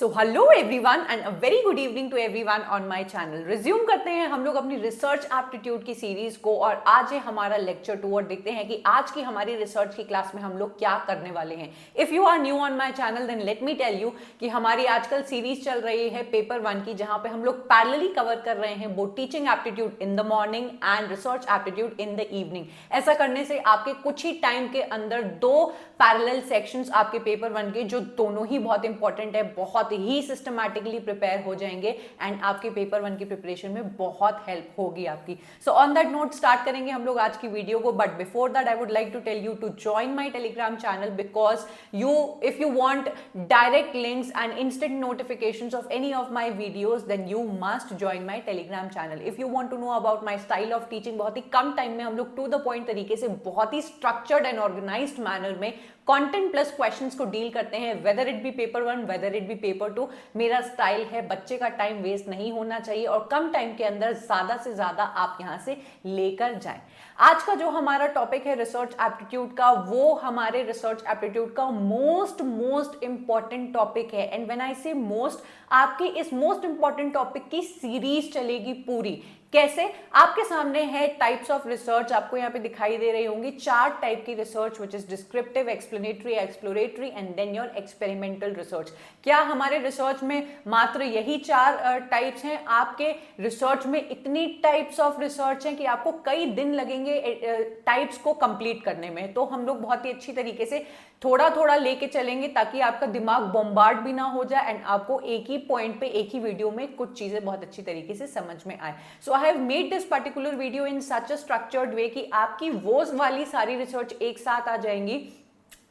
So hello everyone and a very good evening to everyone on my channel. Resume करते हैं हम लोग अपनी रिसर्च एप्टीट्यूड की सीरीज को और आज है हमारा लेक्चर 2 और देखते हैं कि आज की हमारी रिसर्च की क्लास में हम लोग क्या करने वाले हैं। If you are new on my channel then let me tell you कि हमारी आजकल सीरीज चल रही है पेपर 1 की, जहां पे हम लोग पैरेलली कवर कर रहे हैं वो teaching aptitude in the morning and research aptitude in the evening. ऐसा करने से आपके कुछ ही टाइम के अंदर दो पैरेलल सेक्शंस आपके पेपर 1 के, जो दोनों ही बहुत इंपॉर्टेंट है, बहुत ही सिस्टमैटिकली प्रिपेयर हो जाएंगे एंड आपके पेपर 1 की प्रिपरेशन में बहुत हेल्प होगी आपकी। So on that note start करेंगे हम लोग आज की वीडियो को, but before that I would like to tell you to join my Telegram channel because if you want direct links and instant notifications of any of my videos then you must join my Telegram channel. If you want to know about my style of teaching, बहुत ही कम time में हम लोग to the point तरीके से बहुत ही structured and organised manner में content plus questions को डील करते हैं, whether it be paper 1 whether it be paper 2। मेरा स्टाइल है, बच्चे का टाइम वेस्ट नहीं होना चाहिए और कम टाइम के अंदर ज्यादा से ज्यादा आप यहां से लेकर जाएं। आज का जो हमारा टॉपिक है रिसर्च एप्टीट्यूड का, वो हमारे रिसर्च एप्टीट्यूड का मोस्ट इंपॉर्टेंट टॉपिक है। एंड व्हेन आई से मोस्ट, आपकी इस मोस्ट इंपॉर्टेंट टॉपिक की सीरीज चलेगी पूरी। कैसे? आपके सामने है टाइप्स ऑफ रिसर्च, आपको यहाँ पे दिखाई दे रही होंगी 4 टाइप की research, which is descriptive, explanatory, exploratory and then your experimental research. क्या हमारे रिसर्च में मात्र यही 4 टाइप्स हैं? आपके रिसर्च में इतनी टाइप्स ऑफ रिसर्च हैं कि आपको कई दिन लगेंगे टाइप्स को कंप्लीट करने में। तो हम लोग बहुत ही अच्छी तरीके से थोड़ा थोड़ा लेके चलेंगे ताकि आपका दिमाग बॉम्बार्ड भी ना हो जाए एंड आपको एक ही पॉइंट पे एक ही वीडियो में कुछ चीजें बहुत अच्छी तरीके से समझ में आए। So I have made this particular video in such a structured way कि आपकी वो वाली सारी रिसर्च एक साथ आ जाएंगी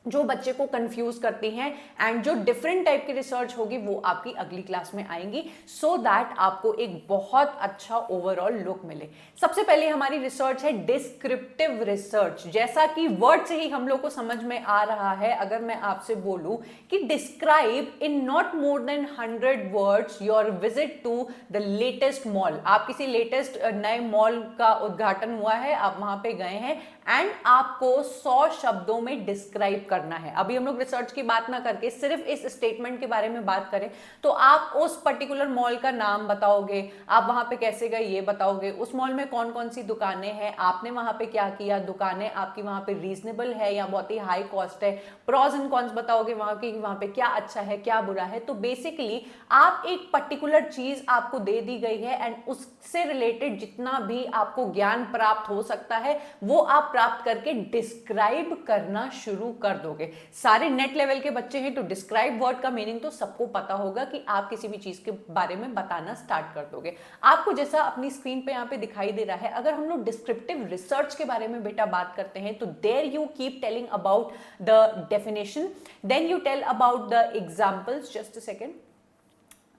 जो बच्चे को कंफ्यूज करती हैं एंड जो डिफरेंट टाइप की रिसर्च होगी वो आपकी अगली क्लास में आएंगी, सो दैट आपको एक बहुत अच्छा ओवरऑल लुक मिले। सबसे पहले हमारी रिसर्च है डिस्क्रिप्टिव रिसर्च। जैसा कि वर्ड से ही हम लोग को समझ में आ रहा है, अगर मैं आपसे बोलूं कि describe in not more than 100 words your visit to the latest mall. आप किसी लेटेस्ट नए मॉल का उद्घाटन हुआ है, आप वहां पे गए हैं एंड आपको 100 शब्दों में डिस्क्राइब करना है। अभी हम लोग रिसर्च की बात ना करके सिर्फ इस स्टेटमेंट के बारे में बात करें तो आप उस पर्टिकुलर मॉल का नाम बताओगे, आप वहां पे कैसे गए ये बताओगे, उस मॉल में कौन कौन सी दुकानें हैं, आपने वहां पे क्या किया, दुकानें आपकी वहां पे रीजनेबल है या बहुत ही हाई कॉस्ट है, प्रॉज एंड कॉन्स बताओगे वहां की, वहां पे क्या अच्छा है क्या बुरा है। तो बेसिकली आप एक पर्टिकुलर चीज आपको दे दी गई है एंड उससे रिलेटेड जितना भी आपको ज्ञान प्राप्त हो सकता है वो आप प्राप्त करके डिस्क्राइब करना शुरू कर दोगे। सारे नेट लेवल के बच्चे हैं तो डिस्क्राइब वर्ड का मीनिंग तो सबको पता होगा कि आप किसी भी चीज के बारे में बताना स्टार्ट कर दोगे। आपको जैसा अपनी स्क्रीन पे यहाँ पे दिखाई दे रहा है, अगर हम लोग डिस्क्रिप्टिव रिसर्च के बारे में बेटा बात करते हैं तो there you keep telling about the definition, then you tell about the examples, just a second,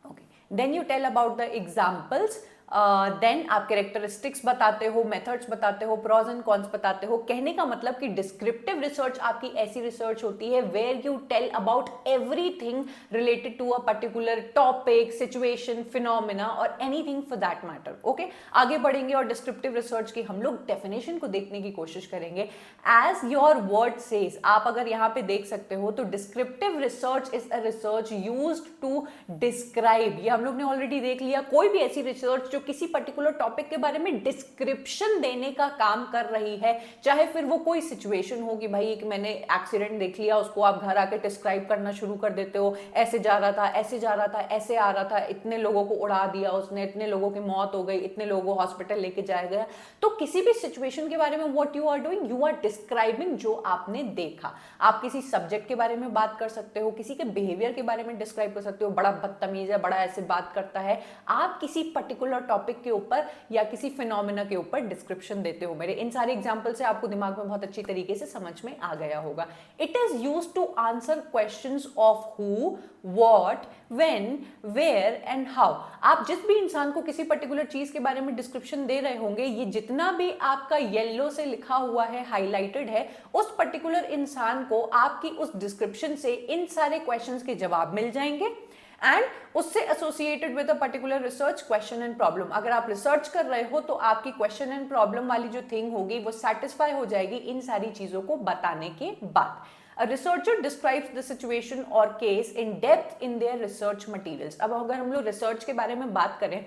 okay, then you tell about the examples, देन आप कैरेक्टरिस्टिक्स बताते हो, मेथड्स बताते हो, प्रॉज एंड कॉन्स बताते हो। कहने का मतलब कि डिस्क्रिप्टिव रिसर्च आपकी ऐसी रिसर्च होती है where you tell about everything related to a particular topic, situation, phenomena और anything for that matter. Okay, आगे बढ़ेंगे और डिस्क्रिप्टिव रिसर्च की हम लोग डेफिनेशन को देखने की कोशिश करेंगे। एज योर वर्ड सेज, आप अगर यहाँ पे देख सकते हो तो descriptive research is a research used to describe. ये हम लोग ने ऑलरेडी देख लिया, कोई भी ऐसी रिसर्च जो किसी पर्टिकुलर टॉपिक के बारे में डिस्क्रिप्शन देने का काम कर रही है, चाहे फिर वो कोई सिचुएशन होगी, भाई कि मैंने एक्सीडेंट देख लिया, उसको आप घर आके डिस्क्राइब करना शुरू कर देते हो, ऐसे जा रहा था, ऐसे जा रहा था, ऐसे आ रहा था, इतने लोगों को उड़ा दिया उसने, इतने लोगों की मौत हो गई, इतने लोगों को हॉस्पिटल लेके जाया गया। तो किसी भी सिचुएशन के बारे में what you are doing, you are describing जो आपने देखा। आप किसी सब्जेक्ट के बारे में बात कर सकते हो, किसी के बिहेवियर के बारे में डिस्क्राइब कर सकते हो, बड़ा बदतमीज है, बड़ा ऐसे बात करता है, आप किसी पर्टिकुलर टॉपिक के ऊपर या किसी फिनोमेना के ऊपर डिस्क्रिप्शन देते हो। मेरे इन सारे एग्जांपल से आपको दिमाग में बहुत अच्छी तरीके से समझ में आ गया होगा। It is used to answer questions of who, what, when, where and how. आप जिस भी इंसान को किसी पर्टिकुलर चीज के बारे में डिस्क्रिप्शन दे रहे होंगे, ये जितना भी आपका येलो से लिखा हुआ है, हाईलाइटेड है, उस पर्टिकुलर इंसान को आपकी उस डिस्क्रिप्शन से इन सारे क्वेश्चंस के जवाब मिल जाएंगे एंड उससे associated with a particular research question and problem. अगर आप रिसर्च कर रहे हो तो आपकी क्वेश्चन एंड प्रॉब्लम वाली जो थिंग होगी वो सेटिस्फाई हो जाएगी इन सारी चीजों को बताने के बाद। A researcher describes the situation or case in depth in their research materials. अब अगर हम लोग रिसर्च के बारे में बात करें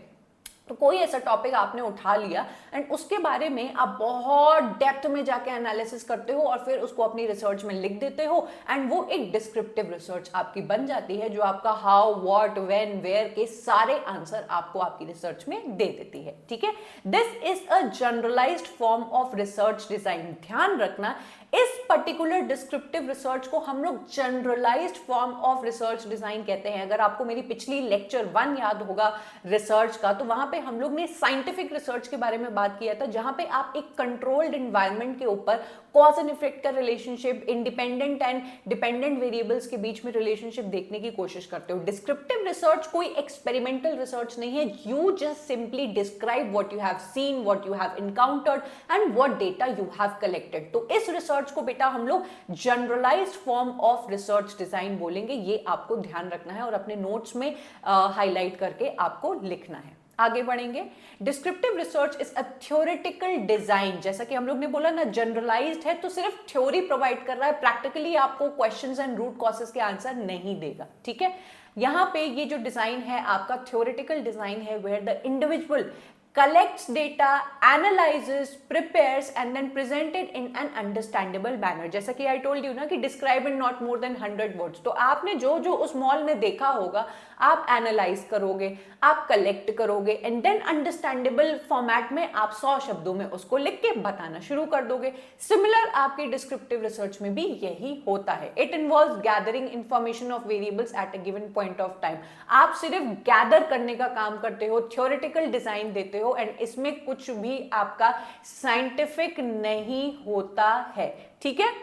तो कोई ऐसा टॉपिक आपने उठा लिया एंड उसके बारे में आप बहुत डेप्थ में जाके एनालिसिस करते हो और फिर उसको अपनी रिसर्च में लिख देते हो एंड वो एक डिस्क्रिप्टिव रिसर्च आपकी बन जाती है जो आपका हाउ, व्हाट, व्हेन, वेयर के सारे आंसर आपको आपकी रिसर्च में दे देती है, ठीक है। This is a generalized form of research design. ध्यान रखना, इस पर्टिकुलर डिस्क्रिप्टिव रिसर्च को हम लोग generalized form of research design कहते हैं। अगर आपको मेरी पिछली लेक्चर 1 याद होगा रिसर्च का, तो वहां पे हम लोग ने साइंटिफिक रिसर्च के बारे में बात किया था, जहां पे आप एक कंट्रोल्ड एनवायरनमेंट के ऊपर कॉज एंड इफेक्ट का relationship, independent and dependent variables के बीच में रिलेशनशिप देखने की कोशिश करते हो। डिस्क्रिप्टिव रिसर्च कोई एक्सपेरिमेंटल रिसर्च नहीं है। You just simply describe what you have seen, what you have encountered and what data you have collected. तो इस रिसर्च को बेटा हम लोग generalized form of research design बोलेंगे। ये आपको ध्यान रखना है और अपने नोट्स में हाईलाइट करके आपको लिखना है। आगे बढ़ेंगे। Descriptive research is a theoretical design. जैसा कि हम लोग ने बोला ना, जनरलाइज्ड है तो सिर्फ थ्योरी प्रोवाइड कर रहा है, प्रैक्टिकली आपको क्वेश्चंस एंड रूट कॉजेस के आंसर नहीं देगा, ठीक है। यहां पे ये जो डिजाइन है आपका थ्योरेटिकल डिजाइन है, where the individual collects data, analyzes, prepares and then present it in an understandable manner। जैसा कि I told you ना कि describe in not more than 100 words। तो आपने जो जो उस मॉल में देखा होगा आप एनालाइज करोगे, आप कलेक्ट करोगे एंड देन अंडरस्टैंडेबल फॉर्मेट में आप 100 शब्दों में उसको लिख के बताना शुरू कर दोगे। सिमिलर आपके डिस्क्रिप्टिव रिसर्च में भी यही होता है। It involves gathering information of variables at a given point of time. आप सिर्फ गैदर करने का काम करते हो, थ्योरेटिकल डिजाइन देते हो एंड इसमें कुछ भी आपका साइंटिफिक नहीं होता है, ठीक है।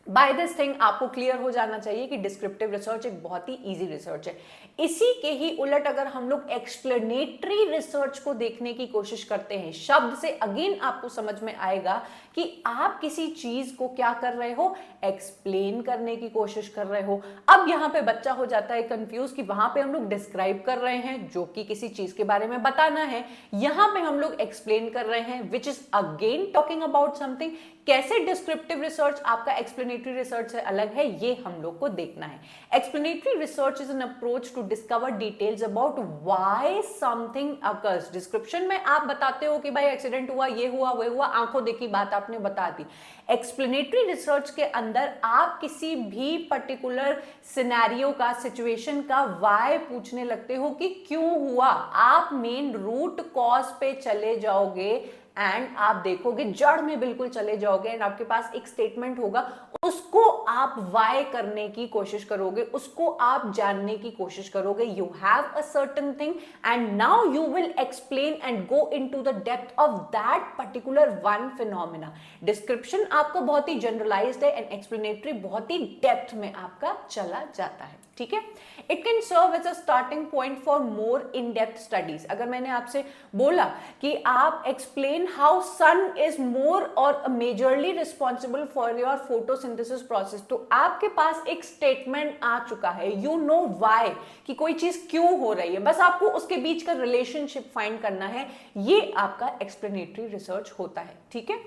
बाय दिस थिंग आपको क्लियर हो जाना चाहिए कि डिस्क्रिप्टिव रिसर्च एक बहुत ही इजी रिसर्च है। इसी के ही उलट अगर हम लोग एक्सप्लेनेटरी रिसर्च को देखने की कोशिश करते हैं, शब्द से अगेन आपको समझ में आएगा कि आप किसी चीज को क्या कर रहे हो, एक्सप्लेन करने की कोशिश कर रहे हो। अब यहां पे बच्चा हो जाता है कंफ्यूज कि वहां पे हम लोग डिस्क्राइब कर रहे हैं जो कि किसी चीज के बारे में बताना है, यहां पे हम लोग एक्सप्लेन कर रहे हैं which is again talking about something. कैसे डिस्क्रिप्टिव रिसर्च आपका एक्सप्लेनेटरी रिसर्च से अलग है, ये हम लोग को देखना है। Explanatory research is an approach to discover details about why something occurs. Description में आप बताते हो कि भाई एक्सीडेंट हुआ, ये हुआ, वो हुआ, आंखों देखी बात आपने बता दी। एक्सप्लेनेटरी रिसर्च के अंदर आप किसी भी पर्टिकुलर सिनेरियो का, सिचुएशन का व्हाई पूछने लगते हो कि क्यों हुआ। आप मेन रूट कॉज पे चले जाओगे एंड आप देखोगे, जड़ में बिल्कुल चले जाओगे एंड आपके पास एक स्टेटमेंट होगा, उसको आप वाई करने की कोशिश करोगे, उसको आप जानने की कोशिश करोगे। You have a certain thing and now you will explain and go into the depth of that particular one phenomena. Description आपका बहुत ही जनरलाइज्ड है एंड एक्सप्लेनेटरी बहुत ही डेप्थ में आपका चला जाता है, ठीक है। It can serve as a starting point for more in depth studies. अगर मैंने आपसे बोला कि आप explain how sun is more और majorly responsible for your photosynthesis process, तो आपके पास एक स्टेटमेंट आ चुका है, यू नो व्हाई, कि कोई चीज क्यों हो रही है, बस आपको उसके बीच का रिलेशनशिप फाइंड करना है। ये आपका एक्सप्लेनेटरी रिसर्च होता है, ठीक है।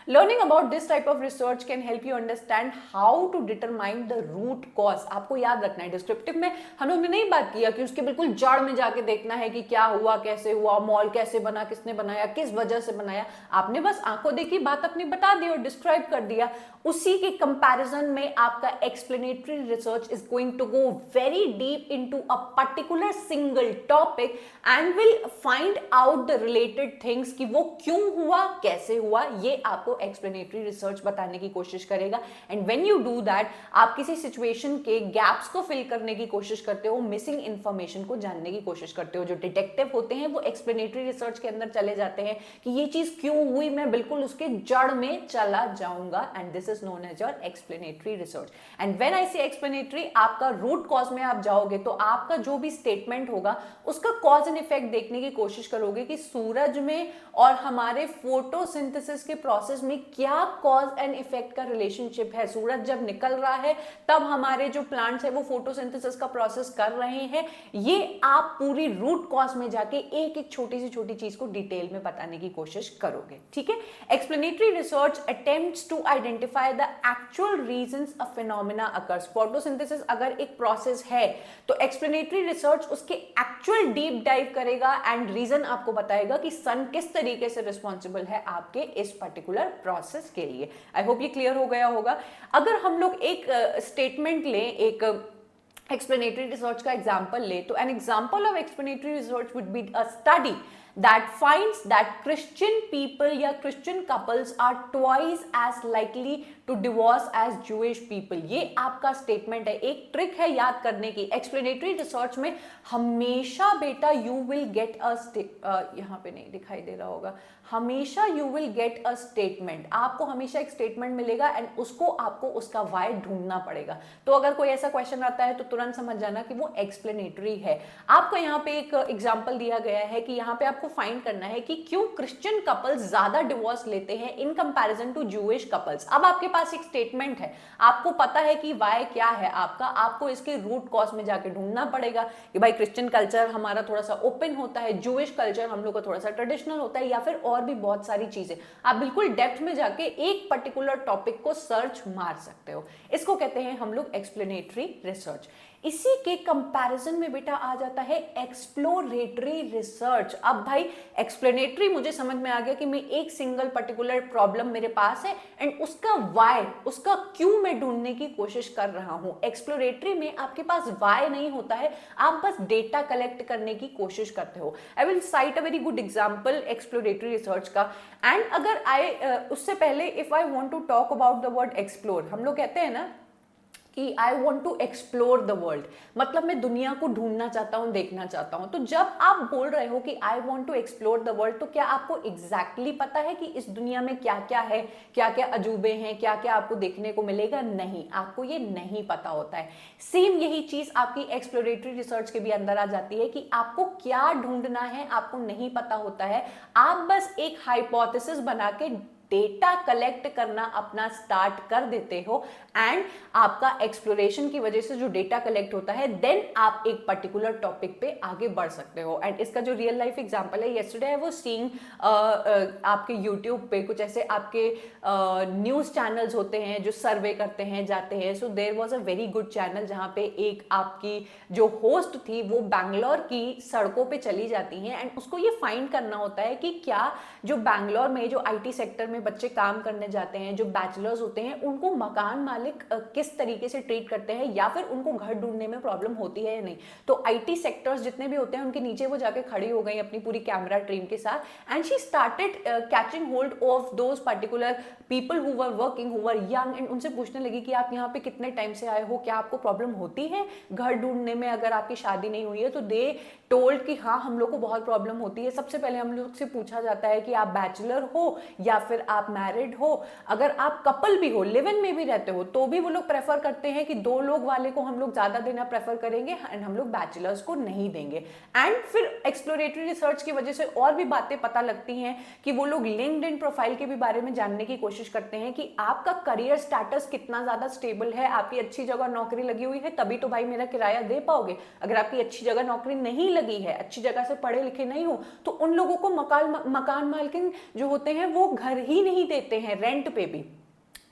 Learning about this type of research can help you understand how to determine the root cause। आपको याद रखना है, डिस्क्रिप्टिव में हम लोग ने नहीं बात किया कि उसके बिल्कुल जड़ में जाके देखना है कि क्या हुआ, कैसे हुआ, मॉल कैसे बना, किसने बनाया, किस वजह से बनाया। आपने बस आंखों देखी बात अपनी बता दी और डिस्क्राइब कर दिया। उसी के कंपैरिजन में आपका explanatory research is going to go very deep into a particular single topic and will find out the related things कि वो क्यों हुआ, कैसे हुआ। ये आपको एक्सप्लेनेटरी रिसर्च बताने की कोशिश करेगा and when you do that, आप किसी सिचुएशन के गैप्स को फिल करने की कोशिश करते हो, मिसिंग इंफॉर्मेशन को जानने की कोशिश करते हो। जो डिटेक्टिव होते हैं वो एक्सप्लेनेटरी रिसर्च के अंदर चले जाते हैं कि ये चीज क्यों हुई, मैं बिल्कुल उसके जड़ में चला जाऊंगा and this is known as your explanatory research. And when I say explanatory, आपका रूट कॉज में आप जाओगे तो आपका जो भी स्टेटमेंट होगा उसका कॉज एंड इफेक्ट देखने की कोशिश करोगे कि सूरज में और हमारे फोटोसिंथेसिस के प्रोसेस में क्या कॉज एंड इफेक्ट का रिलेशनशिप है। सूरज जब निकल रहा है तब हमारे जो प्लांट्स है वो फोटोसिंथेसिस का प्रोसेस कर रहे हैं। ये आप पूरी रूट कॉज में जाके एक एक छोटी सी छोटी चीज को डिटेल में बताने की कोशिश करोगे, ठीक है। Explanatory research attempts to identify the actual reasons a phenomena occurs. Photosynthesis अगर एक प्रोसेस है तो एक्सप्लेनेटरी रिसर्च उसके एक्चुअल डीप डाइव करेगा एंड रीजन आपको बताएगा कि सन किस तरीके से रिस्पॉन्सिबल है आपके इस पर्टिकुलर प्रोसेस के लिए। आई होप ये क्लियर हो गया होगा। अगर हम लोग एक स्टेटमेंट लें, एक एक्सप्लेनेटरी रिसर्च का एग्जाम्पल ले, तो an example of explanatory research would be a study that finds that Christian people या Christian couples are twice as likely to divorce as Jewish people। ये आपका स्टेटमेंट है, एक ट्रिक है याद करने की। एक्सप्लेनेटरी रिसर्च में हमेशा बेटा यू विल गेट अ यहाँ पे नहीं दिखाई दे रहा होगा, हमेशा you will get a statement. आपको हमेशा एक स्टेटमेंट मिलेगा एंड उसको आपको उसका वाई ढूंढना पड़ेगा। तो अगर कोई ऐसा क्वेश्चन आता है तो तुरंत समझ जाना कि वो एक्सप्लेनेटरी है। आपको यहाँ पे एक एग्जाम्पल दिया गया है कि यहाँ पे आपको फाइंड करना है कि क्यों क्रिश्चियन कपल्स ज्यादा डिवोर्स लेते हैं in comparison to Jewish couples. अब आपके पास एक स्टेटमेंट है, आपको पता है कि वाई क्या है आपका, आपको इसके रूट कॉज में जाके ढूंढना पड़ेगा कि भाई क्रिश्चियन कल्चर हमारा थोड़ा सा ओपन होता है, जूइश कल्चर हम लोग का थोड़ा सा ट्रेडिशनल होता है, या फिर और भी बहुत सारी चीजें। आप बिल्कुल डेप्थ में जाके एक पर्टिकुलर टॉपिक को सर्च मार सकते हो। इसको कहते हैं हम लोग एक्सप्लेनेटरी रिसर्च। इसी के कंपैरिजन में बेटा आ जाता है एक्सप्लोरेटरी रिसर्च। अब भाई एक्सप्लेनेटरी मुझे समझ में आ गया कि मैं एक सिंगल पर्टिकुलर प्रॉब्लम मेरे पास है एंड उसका वाई, उसका क्यों मैं ढूंढने की कोशिश कर रहा हूं। एक्सप्लोरेटरी में आपके पास वाई नहीं होता है, आप बस डेटा कलेक्ट करने की कोशिश करते हो। I will cite a very good example exploratory research का। एंड अगर उससे पहले if I want to talk about the word explore, हम लोग कहते हैं ना कि I want to explore the world, मतलब मैं दुनिया को ढूंढना चाहता हूं, देखना चाहता हूं। तो जब आप बोल रहे हो कि I want to explore the world, तो क्या आपको एग्जैक्टली पता है कि इस दुनिया में क्या क्या है, क्या क्या अजूबे हैं, क्या क्या आपको देखने को मिलेगा? नहीं, आपको ये नहीं पता होता है। सेम यही चीज आपकी एक्सप्लोरेटरी रिसर्च के भी अंदर आ जाती है कि आपको क्या ढूंढना है आपको नहीं पता होता है। आप बस एक हाइपोथेसिस बना के डेटा कलेक्ट करना अपना स्टार्ट कर देते हो एंड आपका एक्सप्लोरेशन की वजह से जो डेटा कलेक्ट होता है देन आप एक पर्टिकुलर टॉपिक पे आगे बढ़ सकते हो। एंड इसका जो रियल लाइफ एग्जांपल है, येस्टरडे आई वाज सीइंग आपके यूट्यूब पे कुछ ऐसे आपके न्यूज चैनल्स होते हैं जो सर्वे करते हैं, जाते हैं। So there was a very good channel जहां पे एक आपकी जो होस्ट थी वो बैंगलोर की सड़कों पे चली जाती हैं एंड उसको ये फाइंड करना होता है कि क्या जो बैंगलोर में जो आईटी सेक्टर में बच्चे काम करने जाते हैं, जो बैचलर्स होते हैं, उनको मकान मालिक किस तरीके से ट्रीट करते हैं या फिर उनको घर ढूंढने में प्रॉब्लम होती है या नहीं। तो आईटी सेक्टर्स जितने भी होते हैं उनके नीचे वो जाके खड़ी हो गई अपनी पूरी कैमरा टीम के साथ and she started catching hold of those particular people who were working, who were young, and उनसे पूछने लगी कि आप यहाँ पे कितने टाइम से आए हो, क्या आपको प्रॉब्लम होती है घर ढूंढने में अगर आपकी शादी नहीं हुई है? तो दे टोल्ड कि हाँ हम लोग को बहुत प्रॉब्लम होती है। सबसे पहले हम लोग से पूछा जाता है कि आप बैचलर हो या फिर आप मैरिड हो। अगर आप कपल भी हो, लिव इन में भी रहते हो, तो भी वो लोग प्रेफर करते हैं कि 2 लोग वाले को हम लोग ज्यादा देना प्रेफर करेंगे एंड हम लोग बैचलर्स को नहीं देंगे। एंड फिर एक्सप्लोरेटरी रिसर्च की वजह से और भी बातें पता लगती हैं कि वो लोग लिंक्डइन प्रोफाइल के भी बारे में जानने की कोशिश करते हैं कि आपका करियर स्टेटस कितना ज्यादा स्टेबल है, आपकी अच्छी जगह नौकरी लगी हुई है तभी तो भाई मेरा किराया दे पाओगे। अगर आपकी अच्छी जगह नौकरी नहीं लगी है, अच्छी जगह से पढ़े लिखे नहीं हो, तो उन लोगों को मकान मालकिन जो होते हैं वो घर ही नहीं देते हैं रेंट पे भी,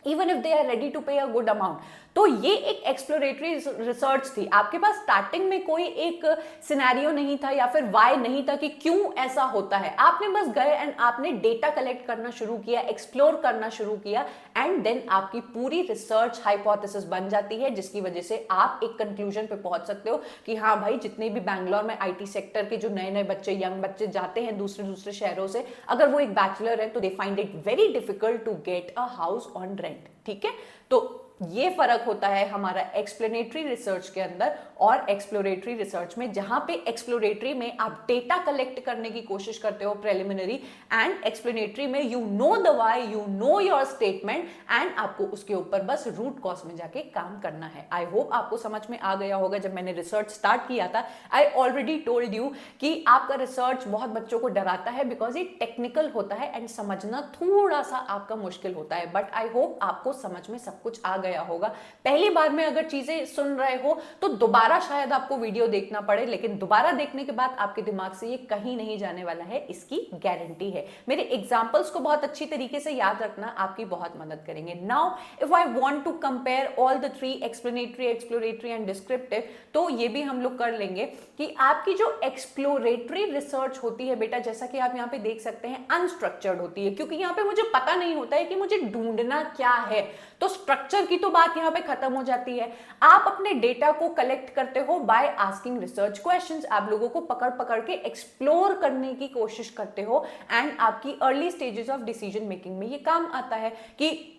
even if they are ready to pay a good amount. तो ये एक एक्सप्लोरेटरी रिसर्च थी। आपके पास स्टार्टिंग में कोई एक सिनेरियो नहीं था या फिर वाई नहीं था कि क्यों ऐसा होता है। आपने बस गए एंड आपने डेटा कलेक्ट करना शुरू किया, एक्सप्लोर करना शुरू किया एंड देन आपकी पूरी रिसर्च हाइपोथेसिस बन जाती है, जिसकी वजह से आप एक कंक्लूजन पे पहुंच सकते हो कि हाँ भाई जितने भी बैंगलोर में आईटी सेक्टर के जो नए नए बच्चे, यंग बच्चे जाते हैं दूसरे शहरों से, अगर वो एक बैचलर है तो they find it very difficult to get a house on rent. ठीक है, तो ये फर्क होता है हमारा एक्सप्लेनेटरी रिसर्च के अंदर और एक्सप्लोरेटरी रिसर्च में, जहां पे एक्सप्लोरेटरी में आप डेटा कलेक्ट करने की कोशिश करते हो प्रिलिमिनरी, एंड एक्सप्लेनेटरी में you know the why, you know your statement and आपको उसके ऊपर बस रूट कॉज में जाके काम करना है। आई होप आपको समझ में आ गया होगा। जब मैंने रिसर्च स्टार्ट किया था, आई ऑलरेडी टोल्ड यू कि आपका रिसर्च बहुत बच्चों को डराता है बिकॉज ये टेक्निकल होता है एंड समझना थोड़ा सा आपका मुश्किल होता है, बट आई होप आपको समझ में सब कुछ आ गया होगा। पहली बार में अगर चीजें सुन रहे हो तो दोबारा शायद आपको वीडियो देखना पड़े, लेकिन दोबारा देखने के बाद आपके दिमाग से ये कहीं नहीं जाने वाला है, इसकी गारंटी है। मेरे एग्जांपल्स को बहुत अच्छी तरीके से याद रखना आपकी बहुत मदद करेंगे। Now if I want to compare all the three, explanatory, exploratory and descriptive, तो ये भी हम लोग कर लेंगे कि आपकी जो एक्सप्लोरेटरी रिसर्च होती है बेटा, जैसा कि आप यहाँ पे देख सकते हैं, अनस्ट्रक्चर्ड होती है, क्योंकि यहाँ पे मुझे पता नहीं होता है कि मुझे ढूंढना क्या है, तो स्ट्रक्चर की तो बात यहाँ पे खत्म हो जाती है। आप अपने डेटा को कलेक्ट करते हो बाय आस्किंग रिसर्च क्वेश्चंस, आप लोगों को पकड़ पकड़ के एक्सप्लोर करने की कोशिश करते हो, एंड आपकी early stages of decision making में ये काम आता है कि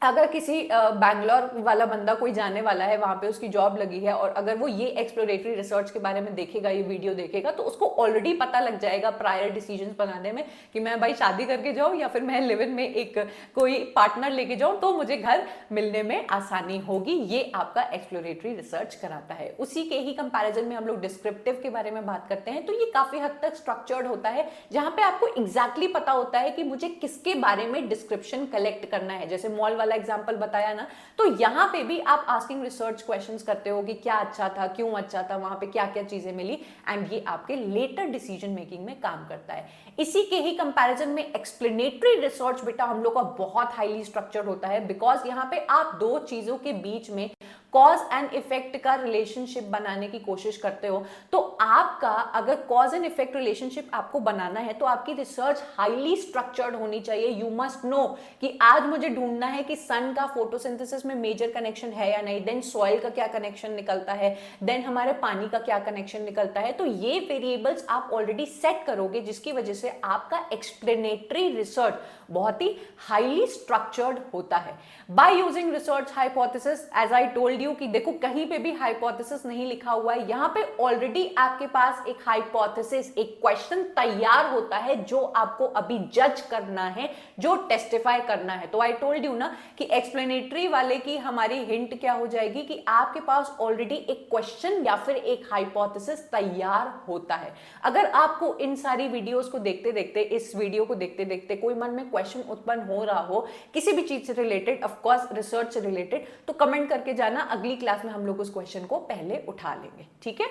अगर किसी बैंगलोर वाला बंदा कोई जाने वाला है, वहां पे उसकी जॉब लगी है, और अगर वो ये एक्सप्लोरेटरी रिसर्च के बारे में देखेगा, ये वीडियो देखेगा, तो उसको ऑलरेडी पता लग जाएगा प्रायर डिसीजंस बनाने में कि मैं भाई शादी करके जाऊं या फिर मैं लिव इन में एक कोई पार्टनर लेके जाऊं तो मुझे घर मिलने में आसानी होगी। ये आपका एक्सप्लोरेटरी रिसर्च कराता है। उसी के ही कंपैरिजन में हम लोग डिस्क्रिप्टिव के बारे में बात करते हैं, तो ये काफी हद तक स्ट्रक्चर्ड होता है, जहां पे आपको एग्जैक्टली पता होता है कि मुझे किसके बारे में डिस्क्रिप्शन कलेक्ट करना है। जैसे मॉल वाला एग्जांपल बताया ना, तो यहां पे भी आप आस्किंग रिसर्च क्वेश्चंस करते हो कि क्या अच्छा था, क्यों अच्छा था, वहां पे क्या क्या चीजें मिली, एंड ये आपके लेटर डिसीजन मेकिंग में काम करता है। इसी के ही कंपैरिजन में एक्सप्लेनेटरी रिसर्च बेटा हम लोग का बहुत हाईली स्ट्रक्चर्ड होता है, बिकॉज यहां पे आप दो चीजों के बीच में कॉज एंड इफेक्ट का रिलेशनशिप बनाने की कोशिश करते हो। तो आपका अगर कॉज एंड इफेक्ट रिलेशनशिप आपको बनाना है तो आपकी रिसर्च हाईली स्ट्रक्चर्ड होनी चाहिए। यू मस्ट नो कि आज मुझे ढूंढना है कि सन का फोटोसिंथेसिस में मेजर कनेक्शन है या नहीं, देन सॉइल का क्या कनेक्शन निकलता है, देन हमारे पानी का क्या कनेक्शन निकलता है। तो ये वेरिएबल्स आप ऑलरेडी सेट करोगे, जिसकी वजह से आपका एक्सप्लेनेटरी रिसर्च बहुत ही हाईली स्ट्रक्चर्ड होता है। By using research hypothesis, as I told you कि देखो कहीं पे भी हाइपोथेसिस नहीं लिखा हुआ है, यहां पे ऑलरेडी आपके पास एक हाइपोथेसिस, एक क्वेश्चन तैयार होता है जो आपको अभी जज करना है, जो टेस्टिफाई करना है। तो आई टोल्ड यू ना कि एक्सप्लेनेटरी वाले की हमारी हिंट क्या हो जाएगी कि आपके पास ऑलरेडी एक क्वेश्चन या फिर एक हाइपोथेसिस तैयार होता है। अगर आपको इन सारी वीडियोस को देखते देखते, इस वीडियो को देखते देखते कोई मन में क्वेश्चन उत्पन्न हो रहा हो किसी भी चीज से रिलेटेड, ऑफ कोर्स रिसर्च से रिलेटेड, तो कमेंट करके जाना, अगली क्लास में हम लोग उस क्वेश्चन को पहले उठा लेंगे। ठीक है,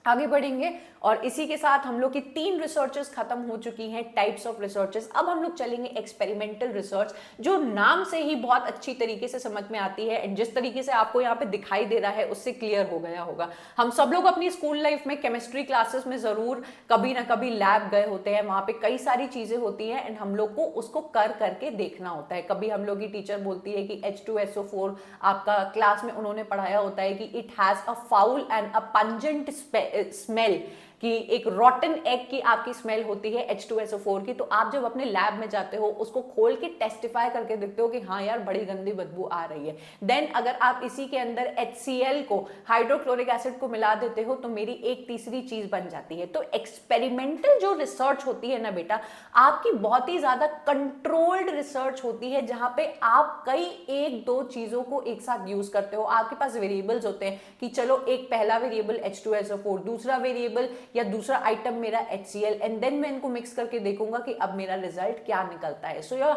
आगे बढ़ेंगे। और इसी के साथ हम लोग की 3 रिसर्चेस खत्म हो चुकी हैं, टाइप्स ऑफ रिसर्चेस। अब हम लोग चलेंगे एक्सपेरिमेंटल रिसर्च, जो नाम से ही बहुत अच्छी तरीके से समझ में आती है, एंड जिस तरीके से आपको यहाँ पे दिखाई दे रहा है उससे क्लियर हो गया होगा। हम सब लोग अपनी स्कूल लाइफ में केमिस्ट्री क्लासेस में जरूर कभी ना कभी लैब गए होते हैं, वहां पे कई सारी चीजें होती है एंड हम लोग को उसको कर करके देखना होता है। कभी हम लोग की टीचर बोलती है कि H2SO4 आपका क्लास में उन्होंने पढ़ाया होता है कि it has a foul and a pungent smell, कि एक रॉटन एग की आपकी स्मेल होती है H2SO4 की। तो आप जब अपने लैब में जाते हो उसको खोल के टेस्टिफाई करके देखते हो कि हाँ यार बड़ी गंदी बदबू आ रही है। देन अगर आप इसी के अंदर HCl को, हाइड्रोक्लोरिक एसिड को मिला देते हो, तो मेरी एक तीसरी चीज बन जाती है। तो एक्सपेरिमेंटल जो रिसर्च होती है ना बेटा, आपकी बहुत ही ज्यादा कंट्रोल्ड रिसर्च होती है, जहां पे आप कई 1-2 चीजों को एक साथ यूज करते हो। आपके पास वेरिएबल्स होते हैं कि चलो एक पहला वेरिएबल H2SO4, दूसरा वेरिएबल या दूसरा आइटम मेरा HCl, एंड देन मैं इनको मिक्स करके देखूंगा कि अब मेरा रिजल्ट क्या निकलता है। So your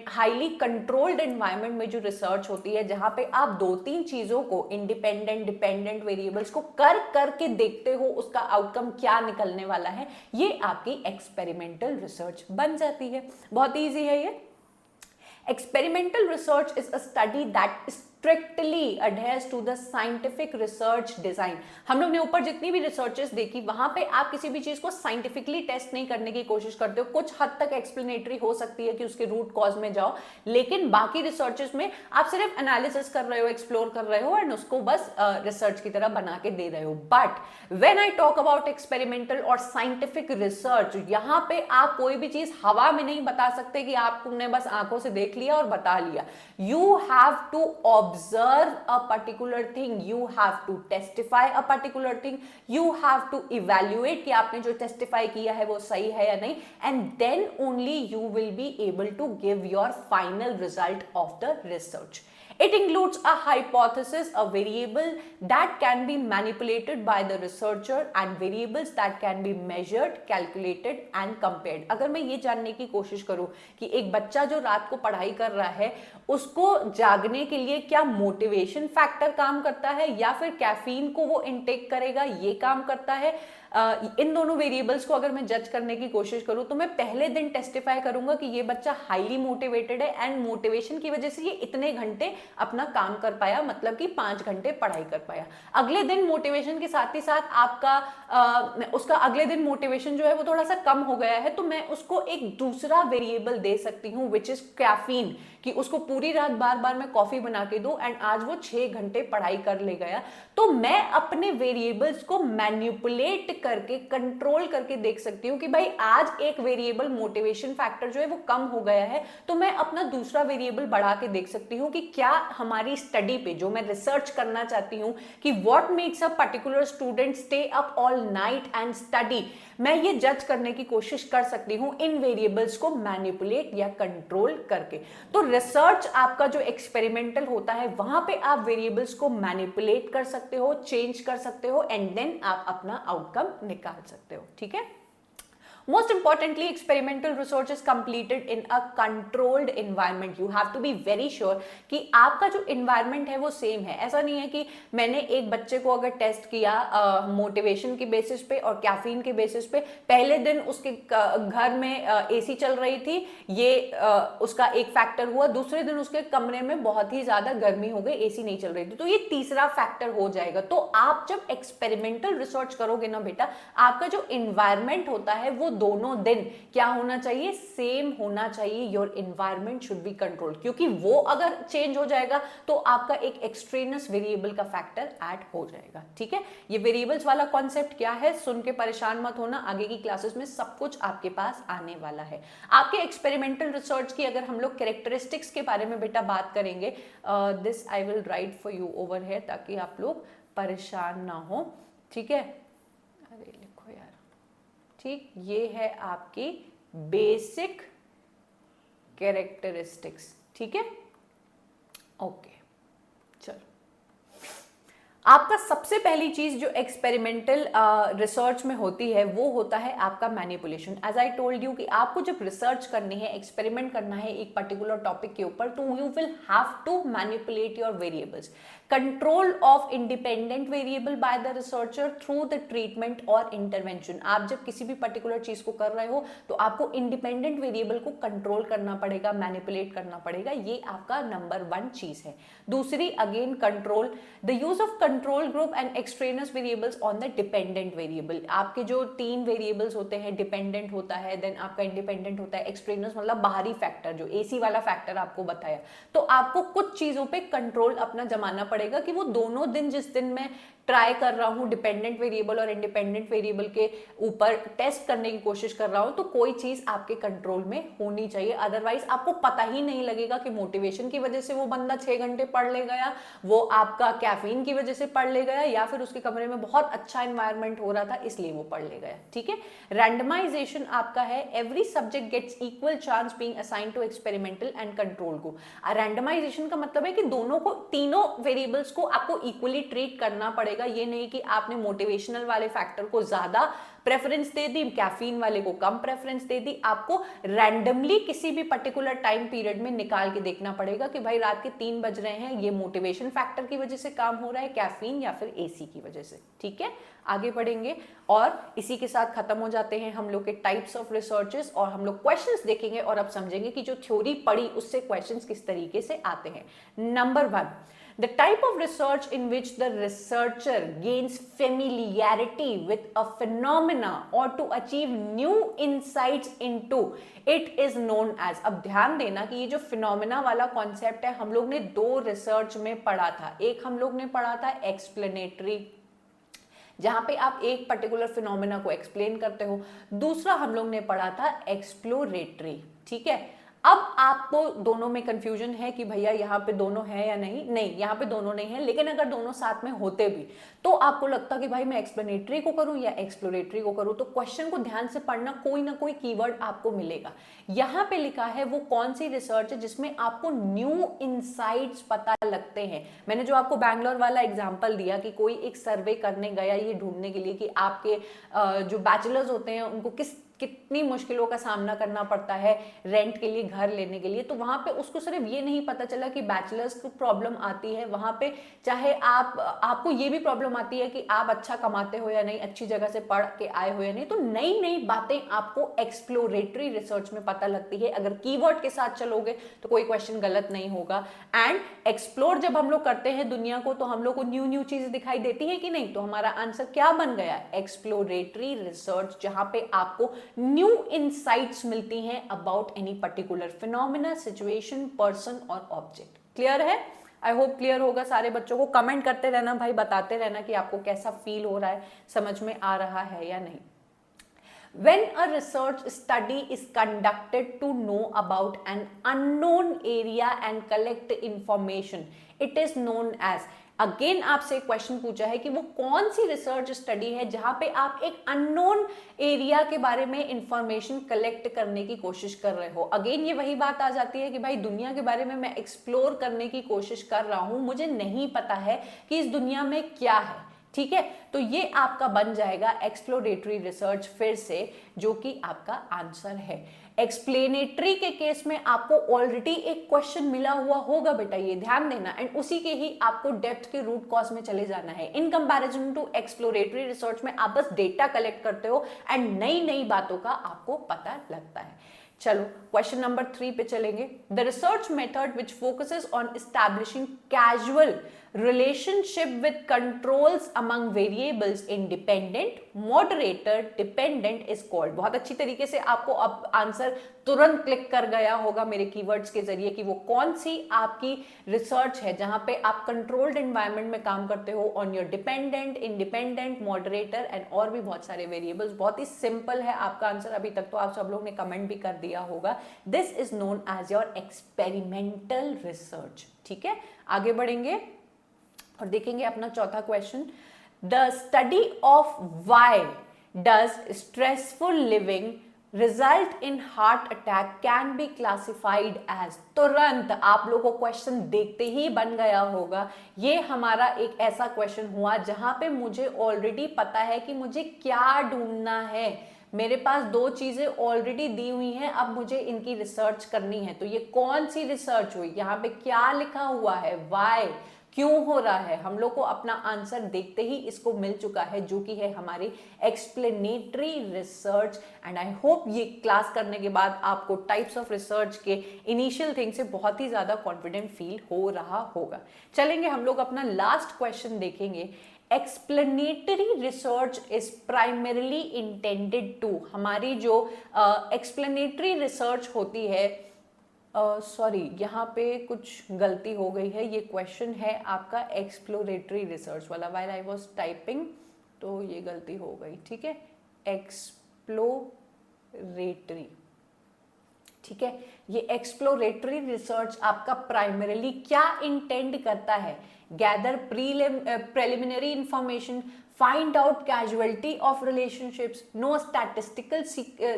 highly controlled environment में जो रिसर्च होती है, जहां पे आप 2-3 चीजों को, इंडिपेंडेंट डिपेंडेंट वेरिएबल्स को कर करके देखते हो उसका आउटकम क्या निकलने वाला है, ये आपकी एक्सपेरिमेंटल रिसर्च बन जाती है। बहुत ईजी है ये। Experimental research is a study that strictly adheres to the scientific research design. हम लोग ने ऊपर जितनी भी रिसर्चेस देखी वहां पे आप किसी भी चीज को साइंटिफिकली टेस्ट नहीं करने की कोशिश करते हो। कुछ हद तक एक्सप्लेनेटरी हो सकती है कि उसके रूट कॉज में जाओ, लेकिन बाकी रिसर्चेस में आप सिर्फ एनालिसिस कर रहे हो, एक्सप्लोर कर रहे हो एंड उसको बस रिसर्च की तरह बना के दे रहे हो। But when I talk about experimental और साइंटिफिक रिसर्च, यहां पे आप कोई भी चीज हवा में नहीं बता सकते कि आपने बस आंखों से देख लिया और बता लिया। You have to observe a particular thing, you have to testify a particular thing, you have to evaluate कि आपने जो टेस्टिफाई किया है वो सही है या नहीं, and then only you will be able to give your final result of the research. It includes a hypothesis, a variable that can be manipulated by the researcher and variables that can be measured, calculated and compared. अगर मैं ये जानने की कोशिश करूं कि एक बच्चा जो रात को पढ़ाई कर रहा है उसको जागने के लिए क्या मोटिवेशन फैक्टर काम करता है या फिर कैफीन को वो इनटेक करेगा ये काम करता है, इन दोनों वेरिएबल्स को अगर मैं जज करने की कोशिश करूं तो मैं पहले दिन टेस्टिफाई करूंगा कि ये बच्चा हाईली मोटिवेटेड है एंड मोटिवेशन की वजह से ये इतने घंटे अपना काम कर पाया, मतलब कि 5 घंटे पढ़ाई कर पाया। अगले दिन मोटिवेशन के साथ ही साथ आपका उसका अगले दिन मोटिवेशन जो है वो थोड़ा सा कम हो गया है, तो मैं उसको एक दूसरा वेरिएबल दे सकती हूँ विच इज कैफीन, कि उसको पूरी रात बार बार मैं कॉफी बना के दूं एंड आज वो 6 घंटे पढ़ाई कर ले गया। तो मैं अपने वेरिएबल्स को मैनिपुलेट करके, कंट्रोल करके देख सकती हूँ कि भाई आज एक वेरिएबल मोटिवेशन फैक्टर जो है वो कम हो गया है, तो मैं अपना दूसरा वेरिएबल बढ़ा के देख सकती हूँ कि क्या हमारी स्टडी पे जो मैं रिसर्च करना चाहती हूँ कि what makes a particular student stay up all night and study, मैं ये जज करने की कोशिश कर सकती हूँ इन वेरिएबल्स को मैनिपुलेट या कंट्रोल करके। तो रिसर्च आपका जो एक्सपेरिमेंटल होता है वहां पे आप वेरिएबल्स को मैनिपुलेट कर सकते हो, चेंज कर सकते हो एंड देन आप अपना आउटकम निकाल सकते हो। ठीक है। Most importantly, experimental research is completed in a controlled environment. You have to be very sure कि आपका जो environment है वो same है। ऐसा नहीं है कि मैंने एक बच्चे को अगर टेस्ट किया मोटिवेशन के बेसिस पे और कैफीन के बेसिस पे, पहले दिन उसके घर में एसी चल रही थी, ये उसका एक फैक्टर हुआ, दूसरे दिन उसके कमरे में बहुत ही ज्यादा गर्मी हो गई, एसी नहीं चल रही थी, तो ये तीसरा फैक्टर हो जाएगा। तो आप जब एक्सपेरिमेंटल रिसर्च करोगे ना बेटा, आपका जो इन्वायरमेंट होता है वो दोनों दिन क्या होना चाहिए, सेम होना चाहिए। Your environment should be controlled, क्योंकि वो अगर चेंज हो जाएगा तो आपका एक एक्सट्रेनस वेरिएबल का फैक्टर ऐड हो जाएगा। ठीक है। ये वेरिएबल्स वाला कॉन्सेप्ट क्या है सुन के परेशान मत होना, आगे की क्लासेस में सब कुछ आपके पास आने वाला है। आपके एक्सपेरिमेंटल रिसर्च की अगर हम लोग कैरेक्टरिस्टिक्स के बारे में बेटा बात करेंगे, this I will write for you over here ताकि आप लोग परेशान ना हो। ठीक है। अरे लिखो यार। ठीक, ये है आपकी बेसिक कैरेक्टरिस्टिक्स। ठीक है। ओके, चलो। आपका सबसे पहली चीज जो एक्सपेरिमेंटल रिसर्च में होती है वो होता है आपका manipulation. As I told you कि आपको जब रिसर्च करनी है, एक्सपेरिमेंट करना है एक पर्टिकुलर टॉपिक के ऊपर, तो you will have to manipulate your variables. Control of independent variable by the researcher through the treatment और इंटरवेंशन। आप जब किसी भी पर्टिकुलर चीज को कर रहे हो तो आपको इंडिपेंडेंट वेरिएबल को कंट्रोल करना पड़ेगा, मैनिपुलेट करना पड़ेगा, ये आपका नंबर 1 चीज है। दूसरी, again control, the use of control group and extraneous variables on the dependent variable. आपके जो 3 वेरिएबल्स होते हैं, डिपेंडेंट होता है, देन आपका इंडिपेंडेंट होता है, एक्सट्रेनस मतलब बाहरी फैक्टर, जो एसी वाला फैक्टर आपको बताया, तो आपको कुछ चीजों पे कंट्रोल अपना जमाना पड़ेगा कि वो दोनों दिन, जिस दिन मैं ट्राई कर रहा हूं डिपेंडेंट वेरिएबल और इंडिपेंडेंट वेरिएबल के ऊपर टेस्ट करने की कोशिश कर रहा हूं, तो कोई चीज आपके कंट्रोल में होनी चाहिए। अदरवाइज आपको पता ही नहीं लगेगा कि मोटिवेशन की वजह से वो बंदा 6 घंटे पढ़ ले गया, वो आपका कैफीन की वजह से पढ़ ले गया, या फिर उसके कमरे में बहुत अच्छा एनवायरनमेंट हो रहा था इसलिए वो पढ़ ले गया। ठीक है। रैंडमाइजेशन आपका है, every subject gets equal chance being assigned to experimental and control group. Randomization का मतलब है कि दोनों को, तीनों वेरिएबल्स को आपको इक्वली ट्रीट करना पड़ेगा। ये नहीं कि आपने मोटिवेशनल वाले फैक्टर को ज्यादा प्रेफरेंस दे दी, कैफीन वाले को कम प्रेफरेंस दे दी। आपको रैंडमली किसी भी पर्टिकुलर टाइम पीरियड में निकाल के देखना पड़ेगा कि भाई रात के 3 बज रहे हैं, ये मोटिवेशन फैक्टर की वजह से काम हो रहा है, कैफीन या फिर एसी की वजह से। ठीक है। आगे बढ़ेंगे और इसी के साथ खत्म हो जाते हैं हम लोग के टाइप्स ऑफ रिसर्चेस, और हम लोग क्वेश्चंस देखेंगे और अब समझेंगे कि जो थ्योरी पढ़ी उससे क्वेश्चंस किस तरीके से आते हैं। Number 1, the type of research in which the researcher gains familiarity with a phenomena और to achieve new insights into it is known as. अब ध्यान देना कि ये जो फिनोमिना वाला कॉन्सेप्ट है हम लोग ने दो रिसर्च में पढ़ा था। एक हम लोग ने पढ़ा था एक्सप्लेनेटरी, जहां पे आप एक पर्टिकुलर फिनोमेना को एक्सप्लेन करते हो। दूसरा हम लोग ने पढ़ा था एक्सप्लोरेटरी। ठीक है, अब आपको दोनों में कंफ्यूजन है कि भैया यहाँ पे दोनों है या नहीं। नहीं, यहाँ पे दोनों नहीं है, लेकिन अगर दोनों साथ में होते भी तो आपको लगता कि भाई मैं एक्सप्लेनेटरी को करूं या एक्सप्लोरेटरी को करूं, तो क्वेश्चन को ध्यान से पढ़ना, कोई ना कोई कीवर्ड आपको मिलेगा। यहाँ पे लिखा है वो कौन सी रिसर्च है जिसमें आपको न्यू इंसाइट्स पता लगते हैं। मैंने जो आपको बैंगलोर वाला एग्जाम्पल दिया कि कोई एक सर्वे करने गया ये ढूंढने के लिए कि आपके जो बैचलर्स होते हैं उनको कितनी मुश्किलों का सामना करना पड़ता है रेंट के लिए, घर लेने के लिए, तो वहां पे उसको सिर्फ ये नहीं पता चला कि बैचलर्स को प्रॉब्लम आती है वहां पे, चाहे आपको ये भी प्रॉब्लम आती है कि आप अच्छा कमाते हो या नहीं, अच्छी जगह से पढ़ के आए हो या नहीं। तो नई नई बातें आपको एक्सप्लोरेटरी रिसर्च में पता लगती है। अगर कीवर्ड के साथ चलोगे तो कोई क्वेश्चन गलत नहीं होगा। एंड एक्सप्लोर जब हम लोग करते हैं दुनिया को तो हम लोग को न्यू न्यू चीजें दिखाई देती है कि नहीं, तो हमारा आंसर क्या बन गया, एक्सप्लोरेटरी रिसर्च, जहां पे आपको न्यू इंसाइट्स मिलती हैं about any particular phenomena, situation, person और ऑब्जेक्ट। क्लियर है? आई होप क्लियर होगा सारे बच्चों को। कमेंट करते रहना भाई, बताते रहना कि आपको कैसा फील हो रहा है, समझ में आ रहा है या नहीं। When a research study is conducted to know about an unknown area and collect information, it is known as। Again आपसे एक क्वेश्चन पूछा है कि वो कौन सी रिसर्च स्टडी है जहां पे आप एक अननोन एरिया के बारे में इंफॉर्मेशन कलेक्ट करने की कोशिश कर रहे हो। अगेन ये वही बात आ जाती है कि भाई दुनिया के बारे में मैं एक्सप्लोर करने की कोशिश कर रहा हूं, मुझे नहीं पता है कि इस दुनिया में क्या है। ठीक है, तो ये आपका बन जाएगा एक्सप्लोरेटरी रिसर्च फिर से, जो कि आपका आंसर है। एक्सप्लेनेटरी के केस में आपको ऑलरेडी एक क्वेश्चन मिला हुआ होगा बेटा, ये ध्यान देना, एंड उसी के ही आपको डेप्थ के रूट कॉज में चले जाना है। In comparison to exploratory research में आप बस डेटा कलेक्ट करते हो एंड नई नई बातों का आपको पता लगता है। चलो क्वेश्चन नंबर 3 पे चलेंगे। The research method which focuses on establishing casual relationship with controls among variables in dependent, moderator, dependent is called। बहुत अच्छी तरीके से आपको अब आंसर तुरंत क्लिक कर गया होगा मेरे कीवर्ड्स के जरिए कि वो कौन सी आपकी रिसर्च है जहां पे आप कंट्रोल्ड एनवायरनमेंट में काम करते हो on your dependent, independent, moderator and और भी बहुत सारे वेरिएबल्स। बहुत ही सिंपल है आपका आंसर, अभी तक तो आप सब लोग ने कमेंट भी कर दिया होगा। This is known as your experimental research. ठीक है, आगे बढ़ेंगे और देखेंगे अपना चौथा question. The study of why does stressful living result in heart attack can be classified as. तुरंत आप लोगों को क्वेश्चन देखते ही बन गया होगा, ये हमारा एक ऐसा क्वेश्चन हुआ जहां पे मुझे ऑलरेडी पता है कि मुझे क्या ढूंढना है। मेरे पास दो चीजें ऑलरेडी दी हुई हैं, अब मुझे इनकी रिसर्च करनी है। तो ये कौन सी रिसर्च हुई, यहाँ पे क्या लिखा हुआ है, व्हाई, क्यों हो रहा है। हम लोग को अपना आंसर देखते ही इसको मिल चुका है, जो कि है हमारी explanatory research. And I hope ये क्लास करने के बाद आपको टाइप्स ऑफ रिसर्च के इनिशियल थिंग से बहुत ही ज्यादा कॉन्फिडेंट फील हो रहा होगा। चलेंगे हम लोग अपना लास्ट क्वेश्चन देखेंगे। Explanatory research is primarily intended to, हमारी जो एक्सप्लेनेटरी रिसर्च होती है, सॉरी यहाँ पे कुछ गलती हो गई है, ये क्वेश्चन है आपका एक्सप्लोरेटरी रिसर्च वाला, व्हाइल आई वाज टाइपिंग तो ये गलती हो गई। ठीक है, एक्सप्लोरेटरी, ठीक है, ये एक्सप्लोरेटरी रिसर्च आपका प्राइमरीली क्या इंटेंड करता है, gather preliminary information, find out casualty of relationships, know statistical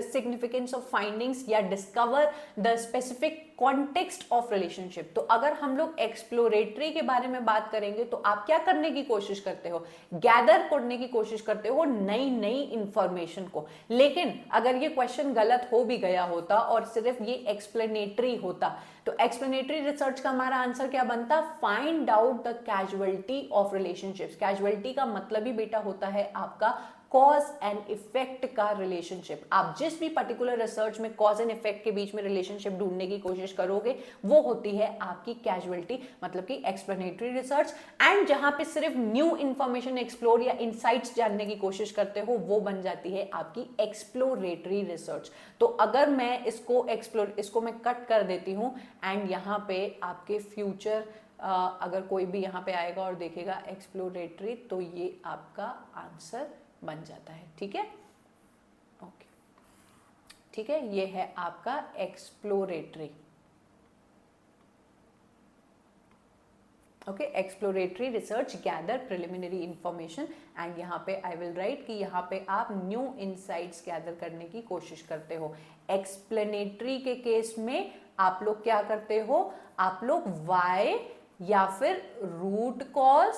significance of findings या discover the specific context of relationship। तो अगर हम लोग एक्सप्लोरेटरी के बारे में बात करेंगे तो आप क्या करने की कोशिश करते हो, गैदर करने की कोशिश करते हो नई नई इंफॉर्मेशन को। लेकिन अगर ये क्वेश्चन गलत हो भी गया होता और सिर्फ ये एक्सप्लेनेटरी होता तो एक्सप्लेनेटरी रिसर्च का हमारा आंसर क्या बनता, find out the casualty of relationships. Casualty का मतलब ही बेटा होता है आपका कॉज एंड इफेक्ट का रिलेशनशिप। आप जिस भी पर्टिकुलर रिसर्च में कॉज एंड इफेक्ट के बीच में रिलेशनशिप ढूंढने की कोशिश करोगे वो होती है आपकी कैजुअलिटी, मतलब कि एक्सप्लेनेटरी रिसर्च। एंड जहां पे सिर्फ न्यू इंफॉर्मेशन एक्सप्लोर या इनसाइट्स जानने की कोशिश करते हो वो बन जाती है आपकी एक्सप्लोरेटरी रिसर्च। तो अगर मैं इसको मैं कट कर देती हूं एंड यहां पे आपके फ्यूचर अगर कोई भी यहाँ पे आएगा और देखेगा एक्सप्लोरेटरी, तो ये आपका आंसर बन जाता है। ठीक है, ओके, ठीक है, ये है आपका exploratory. Okay, exploratory research gather preliminary information and यहाँ पे आई विल राइट कि यहाँ पे आप न्यू इनसाइट्स गैदर करने की कोशिश करते हो। एक्सप्लेनेटरी के केस में आप लोग क्या करते हो, आप लोग वाई या फिर रूट कॉज,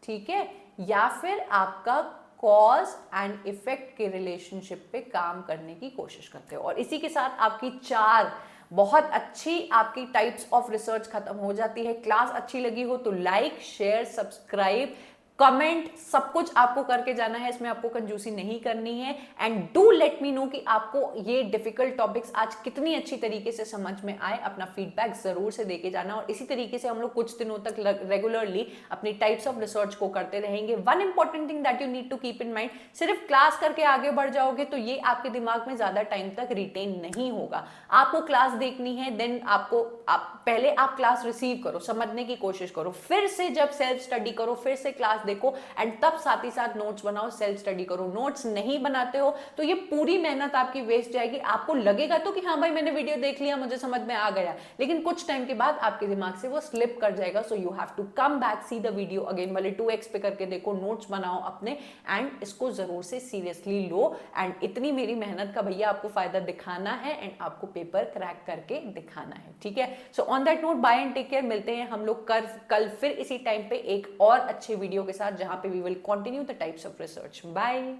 ठीक है, या फिर आपका कॉज एंड इफेक्ट के रिलेशनशिप पे काम करने की कोशिश करते हो। और इसी के साथ आपकी 4 बहुत अच्छी आपकी टाइप्स ऑफ रिसर्च खत्म हो जाती है। क्लास अच्छी लगी हो तो लाइक, शेयर, सब्सक्राइब, कमेंट, सब कुछ आपको करके जाना है, इसमें आपको कंजूसी नहीं करनी है। And do let me know कि आपको ये डिफिकल्ट टॉपिक्स आज कितनी अच्छी तरीके से समझ में आए। अपना फीडबैक जरूर से देके जाना और इसी तरीके से हम लोग कुछ दिनों तक रेगुलरली अपनी टाइप्स ऑफ रिसर्च को करते रहेंगे। One important thing that you need to keep in mind, सिर्फ क्लास करके आगे बढ़ जाओगे तो ये आपके दिमाग में ज्यादा टाइम तक रिटेन नहीं होगा। आपको क्लास देखनी है, देन पहले आप क्लास रिसीव करो, समझने की कोशिश करो, फिर से जब सेल्फ स्टडी करो, फिर से क्लास देखो एंड तब साथ ही साथ नोट्स बनाओ, सेल्फ स्टडी करो। नोट्स नहीं बनाते हो तो ये पूरी मेहनत आपकी वेस्ट जाएगी। आपको लगेगा तो कि हाँ भाई मैंने वीडियो देख लिया, मुझे समझ में आ गया, लेकिन कुछ टाइम के बाद आपके दिमाग से वो स्लिप कर जाएगा। So you have to come back, see the video again, वाले 2x पे करके देखो, नोट्स बनाओ अपने एंड इसको जरूर से सीरियसली लो। एंड इतनी मेरी मेहनत का भैया आपको फायदा दिखाना है एंड आपको पेपर क्रैक करके दिखाना है। ठीक है, so on that note, bye and take care. मिलते हैं हम लोग कल फिर इसी टाइम पे एक और अच्छे वीडियो के साथ, जहां पे we will continue the types of research. Bye.